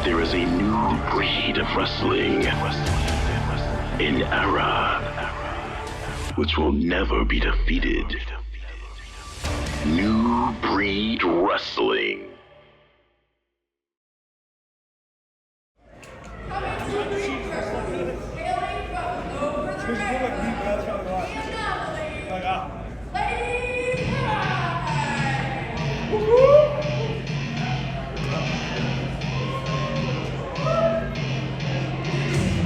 there is a new breed of wrestling. An era which will never be defeated. New breed wrestling.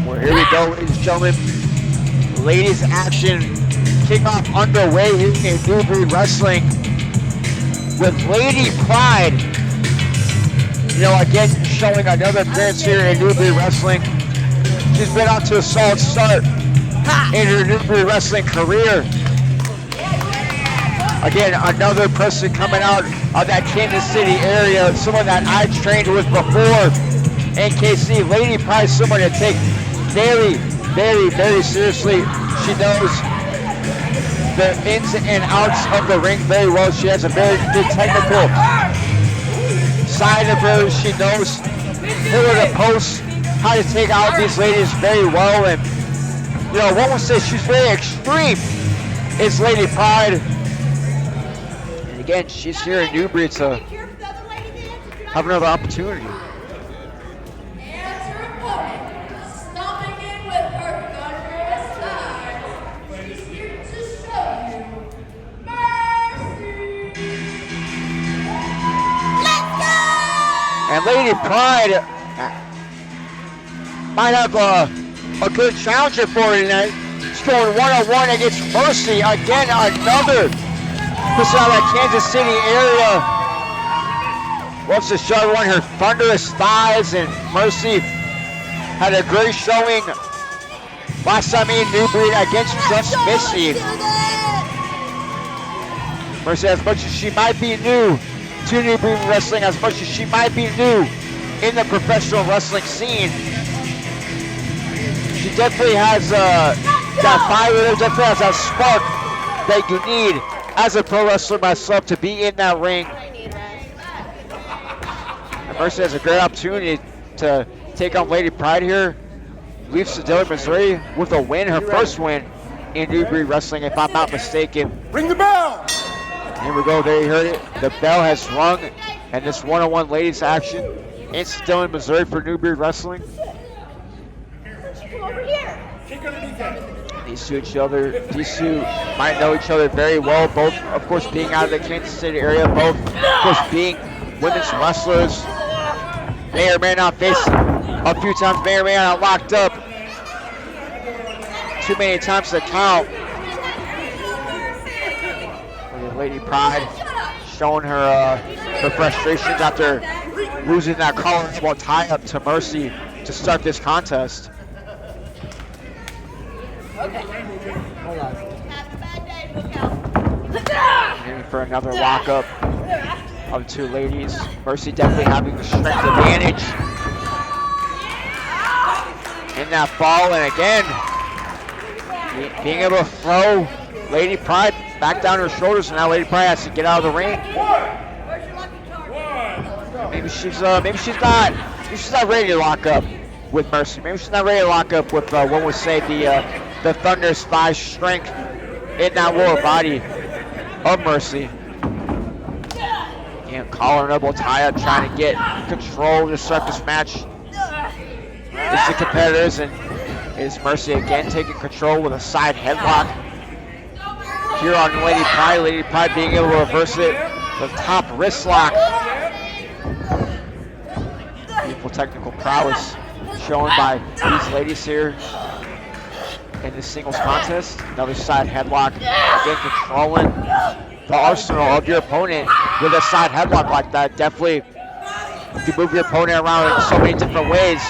Well, here we go, ladies and gentlemen. Ladies action kickoff underway here in New Breed Wrestling with Lady Pride. You know, again, showing another appearance here in New Breed Wrestling. She's been off to a solid start in her New Breed Wrestling career. Again, another person coming out of that Kansas City area, someone that I trained with before in KC. Lady Pride, someone to take very, very, very seriously. She knows the ins and outs of the ring very well. She has a very good technical side of her. She knows pillar to post, how to take out these ladies very well. And, you know, one would say she's very extreme is Lady Pride. And again, she's here in New Breed to have another opportunity. And Lady Pride might have a good challenger for her tonight. She's going one-on-one against Mercy. Again, another person out of that Kansas City area. Wants to show everyone her thunderous thighs, and Mercy had a great showing last time in New Breed against Just Missy. Mercy, as much as she might be new to New Breed Wrestling, as much as she might be new in the professional wrestling scene, she definitely has that fire, definitely has that spark that you need as a pro wrestler myself to be in that ring. And Mercy has a great opportunity to take on Lady Pride here. Leaves Sedalia, Missouri with a win, her first win in New Breed Wrestling, if I'm not mistaken. Ring the bell! Here we go, there you heard it. The bell has rung, and this one-on-one ladies action in Sedalia, Missouri for New Breed Wrestling. Come over here. Kick underneath that. These two might know each other very well, both, of course, being out of the Kansas City area, both, of course, being women's wrestlers. May or may not face a few times, may or may not locked up. Too many times to count. Lady Pride showing her her frustrations after losing that collar tie-up to Mercy to start this contest. Okay. Hold on. Have a bad day, look out. Aiming for another lockup of the two ladies. Mercy definitely having the strength advantage in that fall, and again being able to throw Lady Pride back down her shoulders, and now Lady Pride has to get out of the ring. Where's your lucky charm? Maybe she's not ready to lock up with Mercy. Maybe she's not ready to lock up with what would say the thunderous thigh strength in that lower body of Mercy. Again, collar and elbow tie up, trying to get control to start this match. It's the competitors, and is Mercy again taking control with a side headlock here on Lady Pride. Lady Pride being able to reverse it. The top wrist lock. Beautiful technical prowess shown by these ladies here in this singles contest. Another side headlock. Again, controlling the arsenal of your opponent with a side headlock like that. Definitely, you move your opponent around in so many different ways.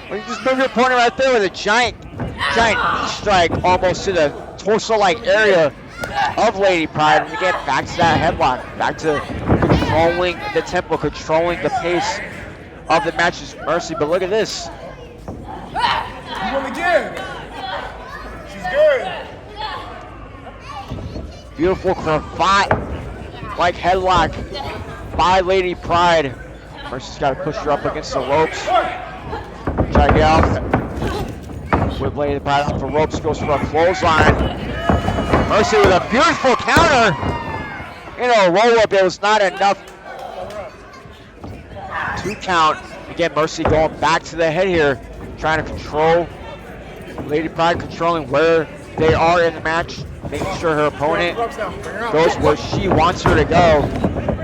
Or you just move your opponent right there with a giant knee strike almost to the torso-like area of Lady Pride. And again, back to that headlock, back to controlling the tempo, controlling the pace of the match's Mercy. But look at this. You won again. She's good. Beautiful cravat-like headlock by Lady Pride. Mercy's got to push her up against the ropes. Try to get out. With Lady Pride off the ropes, goes for a clothesline. Mercy with a beautiful counter. You know, a roll-up, it was not enough. 2 count. Again, Mercy going back to the head here, trying to control. Lady Pride controlling where they are in the match, making sure her opponent goes where she wants her to go.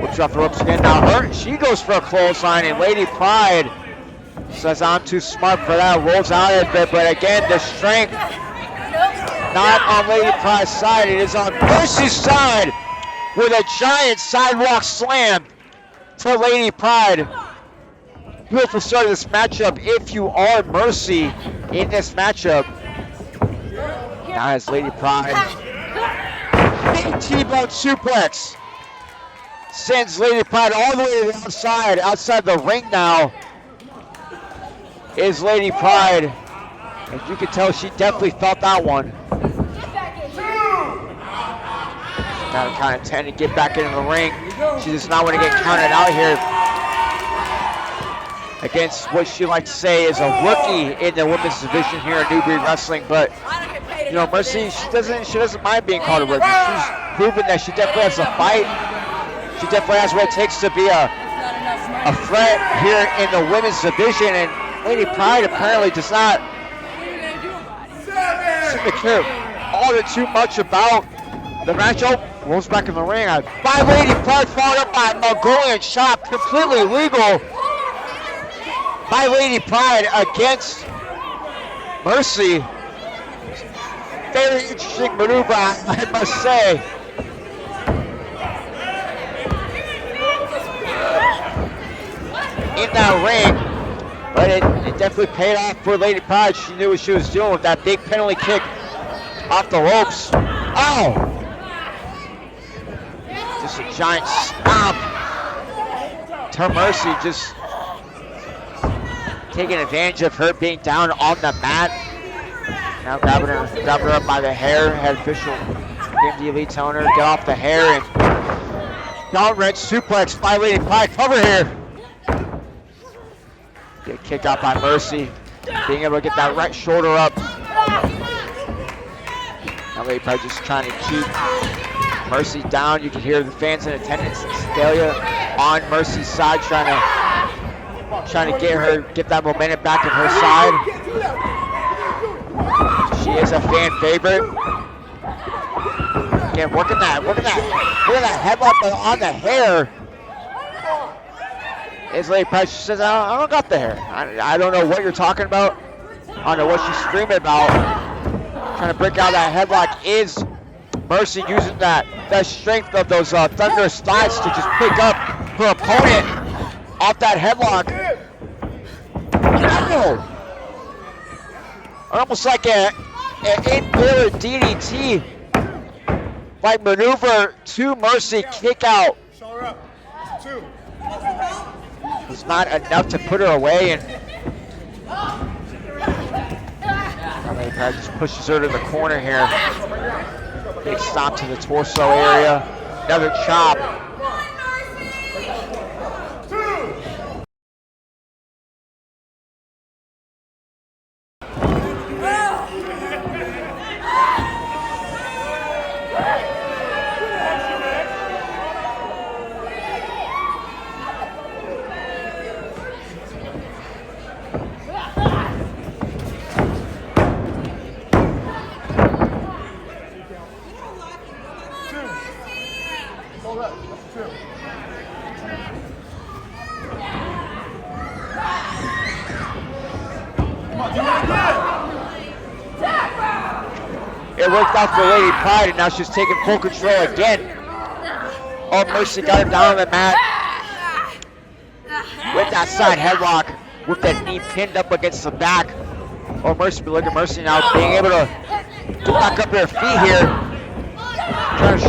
Whips off the ropes again. Now she goes for a clothesline, and Lady Pride says, I'm too smart for that, rolls out of it, but again, the strength not on Lady Pride's side, it is on Mercy's side with a giant sidewalk slam to Lady Pride. Beautiful start of this matchup if you are Mercy in this matchup. Now as Lady Pride, big T-bone suplex. Sends Lady Pride all the way to the outside the ring now. Is Lady Pride. As you can tell, she definitely felt that one. Now kind of tend to get back into the ring. She does not want to get counted out here against what she likes to say is a rookie in the women's division here in New Breed Wrestling. But you know, Mercy, she doesn't mind being called a rookie. She's proven that she definitely has a fight. She definitely has what it takes to be a threat here in the women's division, and Lady Pride apparently does not seem to care all too much about the match. Oh, rolls back in the ring. By Lady Pride, followed up by Mongolian chop, completely legal by Lady Pride against Mercy. Very interesting maneuver, I must say. In that ring, but it definitely paid off for Lady Pride. She knew what she was doing with that big penalty kick off the ropes. Oh! Just a giant stomp to Mercy, just taking advantage of her being down on the mat. Now grabbing her up by the hair. Head official gave the elite telling her to get off the hair, and down wrench suplex by Lady Pride. Cover here. Get kicked out by Mercy, being able to get that right shoulder up. Now Lady Pride just trying to keep Mercy down. You can hear the fans in attendance. Sedalia on Mercy's side, trying to get that momentum back on her side. She is a fan favorite. Again, working that headlock on the hair. Is Lady Pride. She says, I don't got the hair. I don't know what you're talking about. I don't know what she's screaming about. Trying to break out that headlock. Is Mercy using that strength of those thunderous thighs to just pick up her opponent off that headlock. Oh. Almost like an in-mirror DDT like maneuver to Mercy, kick out. Shoulder up. 2. Was not enough to put her away, and Lady Pride just pushes her to the corner here. Big stomp to the torso area. Another chop. It worked out for Lady Pride, and now she's taking full control again. Oh, Mercy got her down on the mat with that side headlock, with that knee pinned up against the back. Oh, Mercy, but look at Mercy now being able to get back up to her feet here, trying to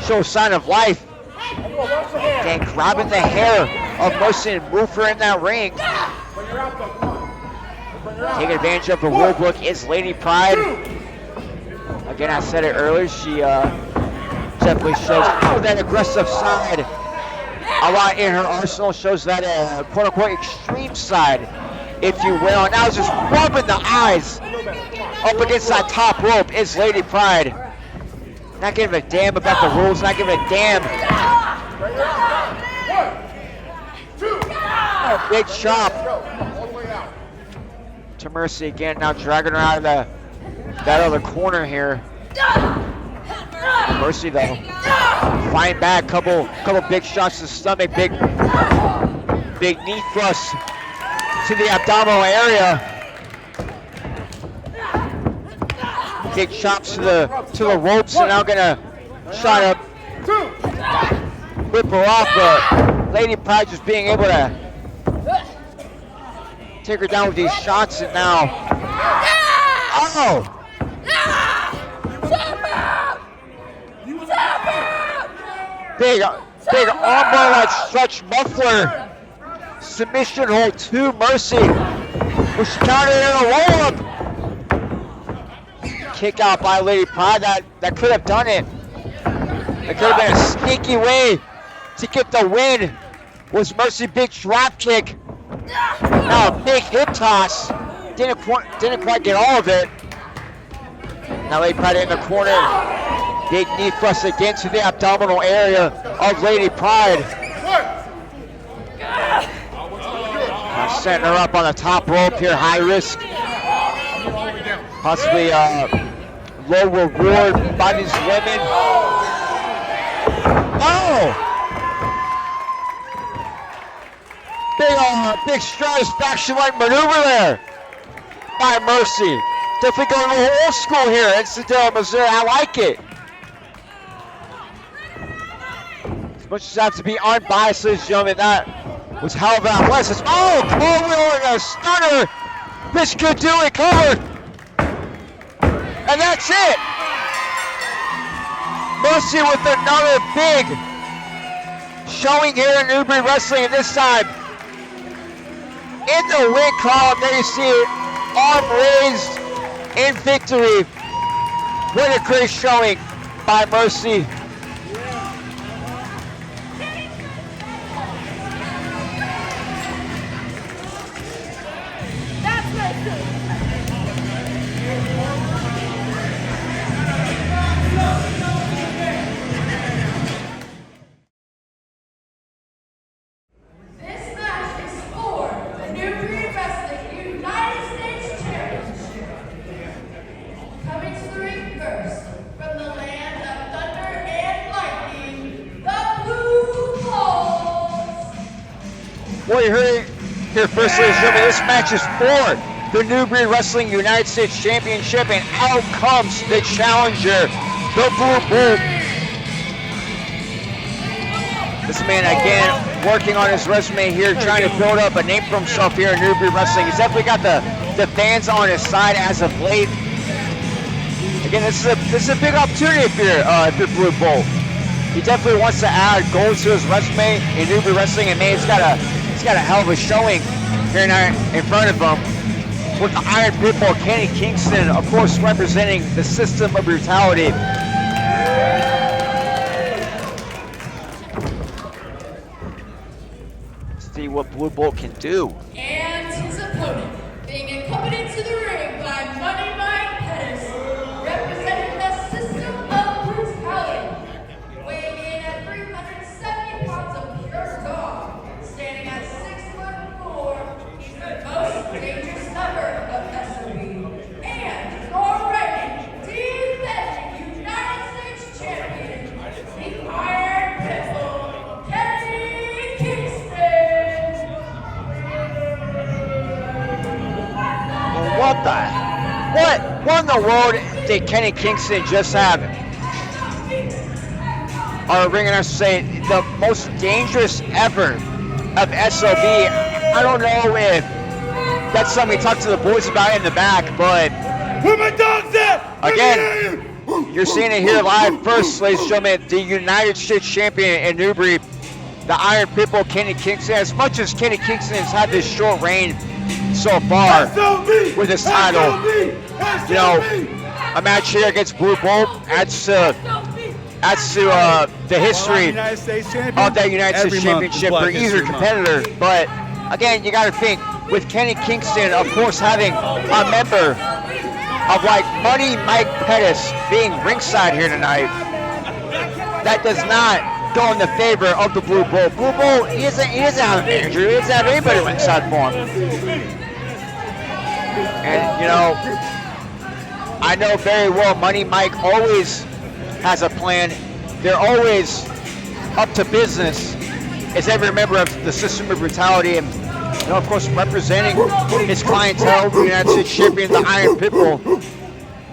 show a sign of life. And grabbing the hair of Mercy and move her in that ring. Taking advantage of the roadblock is Lady Pride. Again, I said it earlier, she definitely shows that aggressive side a lot in her arsenal, shows that quote-unquote extreme side, if you will. Now just rubbing the eyes up against that top rope is Lady Pride. Not giving a damn about the rules, not giving a damn. Oh, big chop to Mercy again, now dragging her out of that other corner here. Mercy though, fighting back, couple big shots to the stomach, big knee thrust to the abdominal area. Big chops to the ropes, and now gonna try to whip her off, but Lady Pride just being able to take her down with these shots, and now, oh! Big armbar like stretch muffler. Submission hold to Mercy. Which she countered in a roll-up. Kick out by Lady Pride. That could have done it. That could have been a sneaky way to get the win. Was Mercy big drop kick. Now a big hip toss. Didn't quite get all of it. Now Lady Pride in the corner. Big knee thrust again to the abdominal area of Lady Pride. Setting her up on the top rope here, high risk. Possibly low reward by these women. Oh! Big stratisfaction-like maneuver there by Mercy. Definitely going a little old school here in Sedalia, Missouri. I like it. As much as I have to be unbiased, ladies and gentlemen, that was hell of an athleticism. Oh, cartwheel and a stunner. This could do it, covered. And that's it. Mercy with another big showing here in Newbury Wrestling, and this time in the win column. There you see it, arm raised in victory. What a great showing by Mercy. Well, you heard it here first, ladies and gentlemen. This match is for the Newbury Wrestling United States Championship, and out comes the challenger, the Blue Bull. This man, again, working on his resume here, trying to build up a name for himself here in Newbury Wrestling. He's definitely got the fans on his side as of late. Again, this is a big opportunity if you're Blue Bull. He definitely wants to add gold to his resume in Newbury Wrestling, and man, he's got a hell of a showing here in front of him with the Iron Pitbull, Kenny Kingston, of course, representing the System of Brutality. See what Blue Bolt can do. And his opponent, being accompanied to the ring by Money Mike Pettis, representing the System of Brutality, weighing in at 370 pounds of pure dog, standing at 6'4", he's the most dangerous member of SOB, and already defending United States champion, the Iron Pitbull, Kenny Kingston. What in the world did Kenny Kingston just have? Our ring announcer say the most dangerous ever of SOB. I don't know if that's something we talked to the boys about in the back, but Where my dog's at? again, you're seeing it here live first, ladies and gentlemen. The United States champion in Newbury, the Iron Pitbull, Kenny Kingston. As much as Kenny Kingston has had this short reign so far with his title, you know, a match here against Blue Bolt adds to as to the history United States champion. of that United States Every month is Championship Black for either History Month. competitor. But again, you got to think with Kenny Kingston, of course, having a member of like Money Mike Pettis being ringside here tonight, that does not go in the favor of the Blue Bull. Blue Bull, he doesn't have a manager. He doesn't have anybody ringside for him. And you know, I know very well Money Mike always has a plan. They're always up to business as every member of the System of Brutality, and you know, of course, representing his clientele, the United States champion, the Iron Pitbull.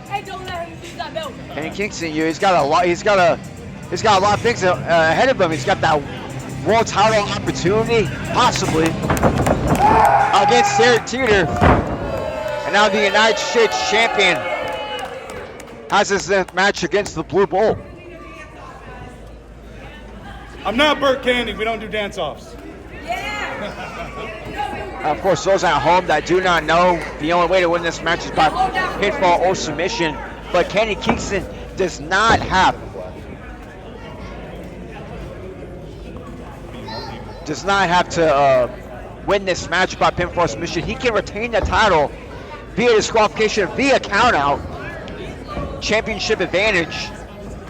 Hey, don't let him use that belt. And Kingston, he's got a lot of things ahead of him. He's got that world title opportunity, possibly, against Derek Teeter. And now the United States champion has his match against the Blue Bull. I'm not Burt Candy. We don't do dance-offs. Of course, those at home that do not know, the only way to win this match is by pinfall or submission. But Kenny Kingston does not have to win this match by pinfall or submission. He can retain the title via disqualification, via countout. Championship advantage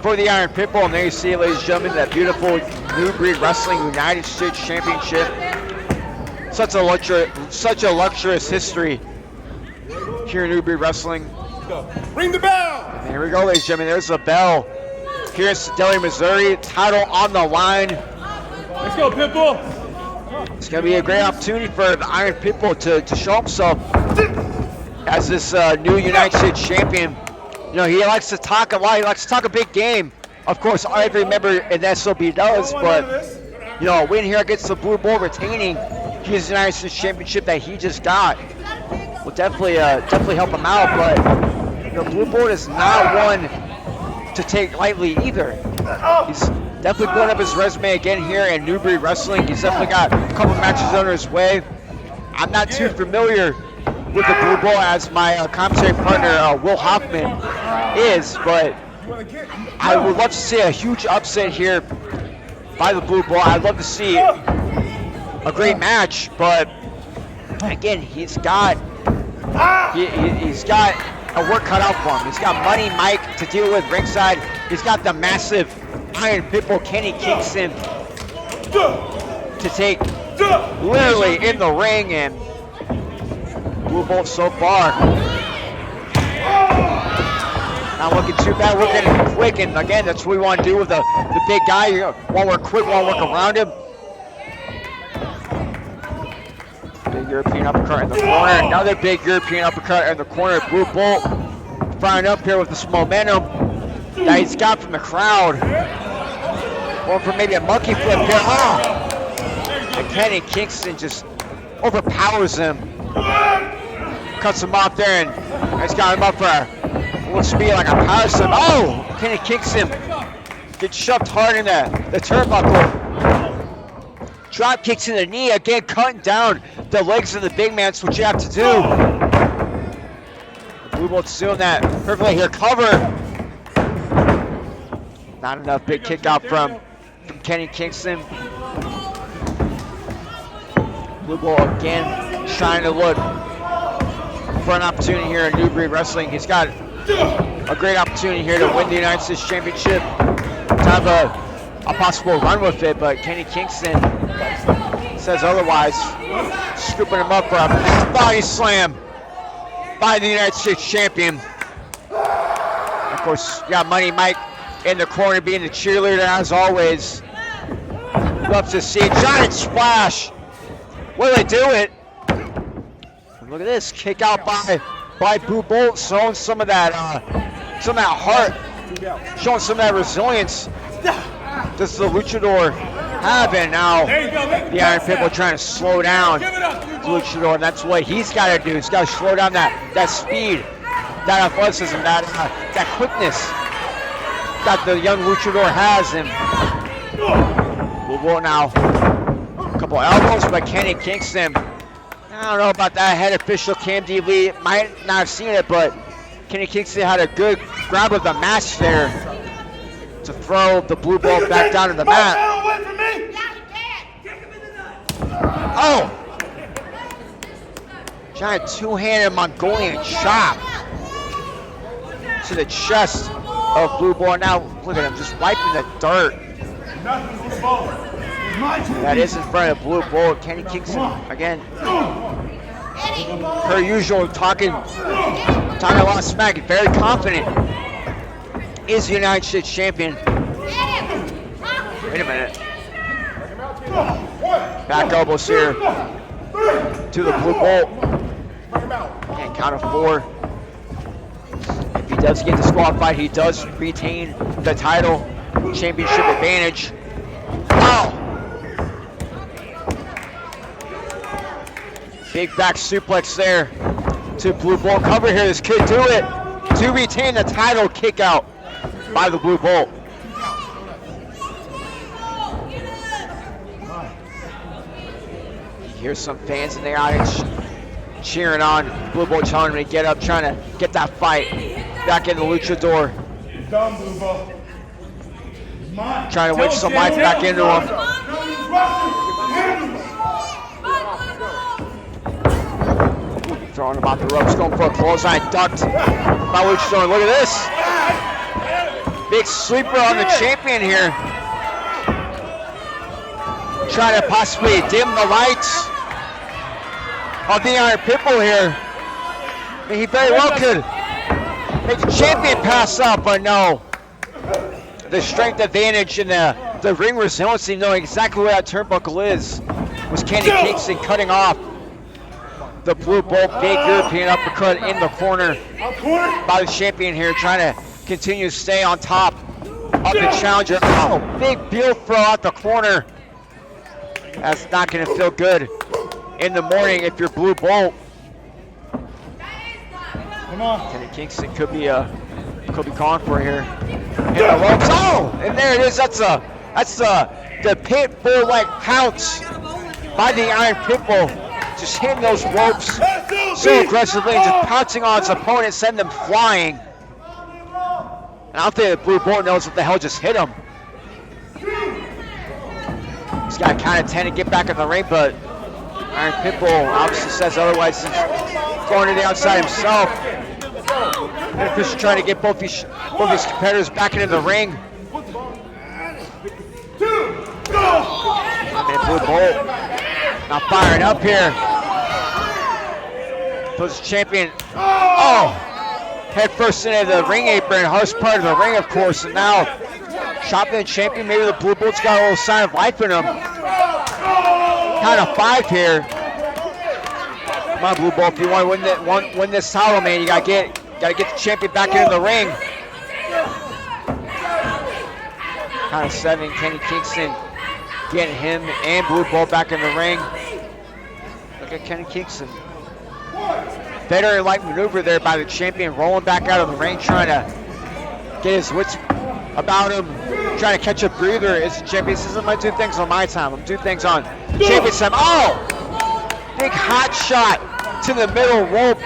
for the Iron Pitbull. And there you see it, ladies and gentlemen, that beautiful New Breed Wrestling United States Championship. Such a luxurious history here in New Breed Wrestling. Ring the bell! And here we go, ladies and gentlemen. There's a bell here in Sedalia, Missouri. Title on the line. Let's go, Pitbull! It's going to be a great opportunity for the Iron Pitbull to show himself as this new United States champion. You know, he likes to talk a lot. He likes to talk a big game. Of course, every member in the SOB does, but you know, a win here against the Blue Bull, retaining his United States Championship that he just got, will definitely help him out. But you know, Blue Bull is not one to take lightly either. He's definitely going up his resume again here in New Breed Wrestling. He's definitely got a couple matches under his way. I'm not too familiar with the Blue Bull as my commentary partner Will Hoffman is, but I would love to see a huge upset here by the Blue Bull. I'd love to see a great match, but again, he's got a work cut out for him. He's got Money Mike to deal with ringside. He's got the massive Iron Pitbull Kenny Kingston to take literally in the ring, and Blue Bull so far not looking too bad. We're getting quick, and again, that's what we want to do with the big guy. While we're quick, while we work around him. Big European uppercut in the corner. Another big European uppercut in the corner. Blue Bull firing up here with this momentum that he's got from the crowd. Or for maybe a monkey flip here. Oh! And Kenny Kingston just overpowers him. Cuts him off there, and he's got him up for what should be like a power slam. Oh! Kenny Kingston gets shoved hard in the turnbuckle. Drop kicks in the knee, again cutting down the legs of the big man. That's what you have to do. Blue Bull's doing that perfectly here. Cover. Not enough. Big kick out from Kenny Kingston. Blue Bull again trying to look for an opportunity here in New Breed Wrestling. He's got a great opportunity here to win the United States Championship. To have a possible run with it, but Kenny Kingston says otherwise. Scooping him up for a body slam by the United States Champion. Of course, you got Money Mike in the corner being the cheerleader as always. Love to see a giant splash. Will they do it? Look at this kick out by Blue Bull, showing some of that heart, showing some of that resilience. Does the luchador have it now? The Iron Pitbull trying to slow down the luchador, and that's what he's got to do. He's got to slow down that speed, that athleticism, that quickness that the young luchador has. And Blue Bull now, a couple elbows by Kenny Kingston. I don't know about that. Head official Cam D. Lee might not have seen it, but Kenny Kingston had a good grab of the mask there. to throw the blue ball back down to the mat. Away from me! Oh! Giant two-handed Mongolian chop to the chest of blue ball. Now look at him just wiping the dirt. Nothing blue ball. It's my turn. That is in front of blue ball. Kenny Kingston again. Per usual, talking a lot of smack. Very confident. Is the United States champion. Wait a minute. Back elbows here to the blue ball. And count of 4. If he does get disqualified, he does retain the title championship advantage. Wow! Big back suplex there to blue ball. Cover here. This could do it to retain the title. Kick out by the blue ball. Here's some fans in the audience cheering on blue ball, telling him to get up, trying to get that fight back in the luchador. You're done, blue ball. It's mine. Trying to whip some life back into him. Throwing him off the ropes, going for a clothesline, ducked by luchador. Look at this. Big sleeper on the champion here. Trying to possibly dim the lights of the Iron Pitbull here. I mean, he very well could make the champion pass out, but no. The strength advantage and the ring resiliency, knowing exactly where that turnbuckle is, was Kenny Kingston cutting off the blue ball. Big European uppercut in the corner by the champion here, trying to continue to stay on top of the challenger. Oh, big heel throw out the corner. That's not going to feel good in the morning if you're blue bolt. Come on. Kenny Kingston could be calling for it here. Hit the ropes. Oh, and there it is. That's the pit bull like pounce by the Iron Pitbull, just hitting those ropes so aggressively, and just pouncing on his opponent, sending them flying. And I don't think the blue bull knows what the hell just hit him. He's got to count of 10 to get back in the ring, but Iron Pitbull obviously says otherwise. He's going to the outside himself. And Chris is trying to get both these competitors back into the ring. And Blue Bolt not firing up here. Puts the champion. Oh! Head first into the ring apron, hardest part of the ring, of course, and now chopping the champion. Maybe the Blue Bolt's got a little sign of life in him. Count of 5 here. Come on, Blue Bolt, if you want to win this title, man, you gotta get the champion back into the ring. Count of 7, Kenny Kingston getting him and Blue Bolt back in the ring. Look at Kenny Kingston. Better light maneuver there by the champion, rolling back out of the ring, trying to get his wits about him, trying to catch a breather. As the champion says, I'm going to do things on my time. I'm going to do things on champion's time. Oh! Big hot shot to the middle rope.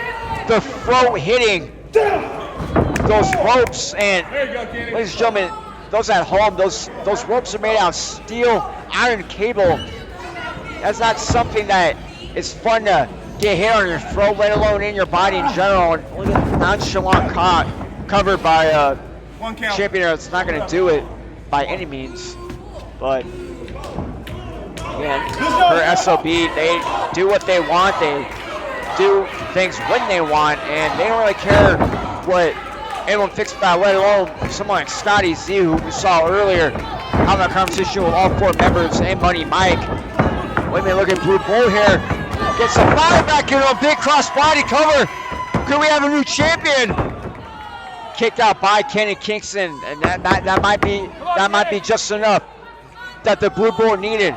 The throat hitting those ropes. And ladies and gentlemen, those at home, those ropes are made out of steel, iron cable. That's not something that is fun to get hit on your throat, let alone in your body in general. And look at the nonchalant covered by champion. It's not going to do it by any means. But again, for SOB, they do what they want. They do things when they want, and they don't really care what anyone thinks about, let alone someone like Scotty Z, who we saw earlier, having a conversation with all 4 members and Money Mike. Wait a minute, look at Blue Bull here. Gets some fire back into a big cross body cover. Could we have a new champion? Kicked out by Kenny Kingston, and that might be just enough that the Blue Bull needed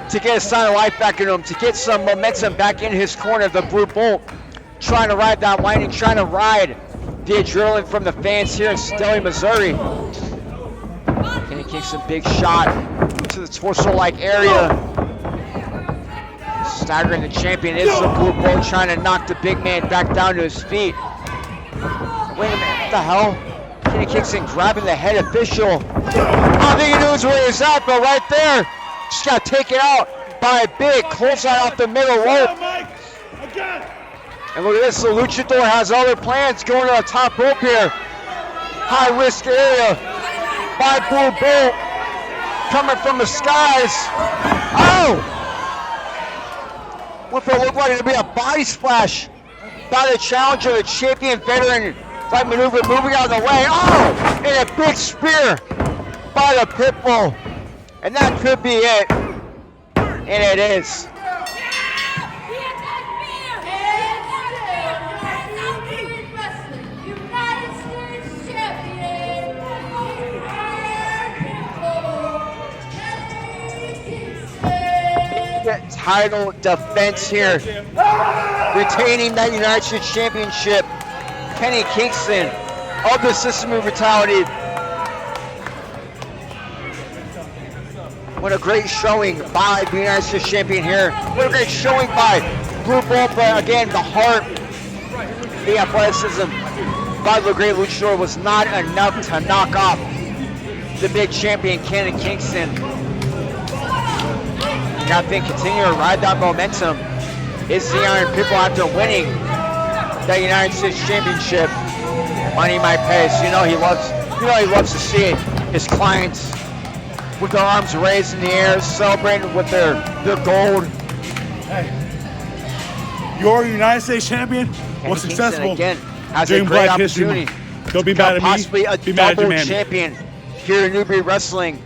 to get a sign of life back into him, to get some momentum back in his corner. The Blue Bull trying to ride that lightning, trying to ride the adrenaline from the fans here in Sedalia, Missouri. Kenny Kingston, big shot to the torso-like area. Staggering the champion is the Blue Bull, trying to knock the big man back down to his feet. Wait a minute, what the hell? Kenny Kingston grabbing the head official. I think he knows where he's at, but right there, just got taken out by a big clothesline off the middle rope. And look at this, the luchador has other plans going to the top rope here. High risk area by Blue Bolt coming from the skies. Oh! What it looked like to be a body splash by the challenger, the champion veteran. Right maneuver moving out of the way. Oh! And a big spear by the Pitbull. And that could be it. And it is. Title defense here. Retaining that United States Championship. Kenny Kingston of the System of Brutality. What a great showing by the United States Champion here. What a great showing by Blue Bolt, but again, the heart, the athleticism by the great luchador was not enough to knock off the big champion, Kenny Kingston. I think continue to ride that momentum is the Iron Pitbull after winning the United States Championship. Money Mike Pace, he loves to see his clients with their arms raised in the air, celebrating with their gold. Hey, your United States champion was successful. Again, has during a great Black History opportunity Month. Don't be to mad at me. possibly a Be mad at your double mammy. champion here in Newbury Wrestling.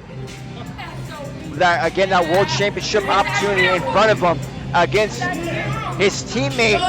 That world championship opportunity in front of him against his teammate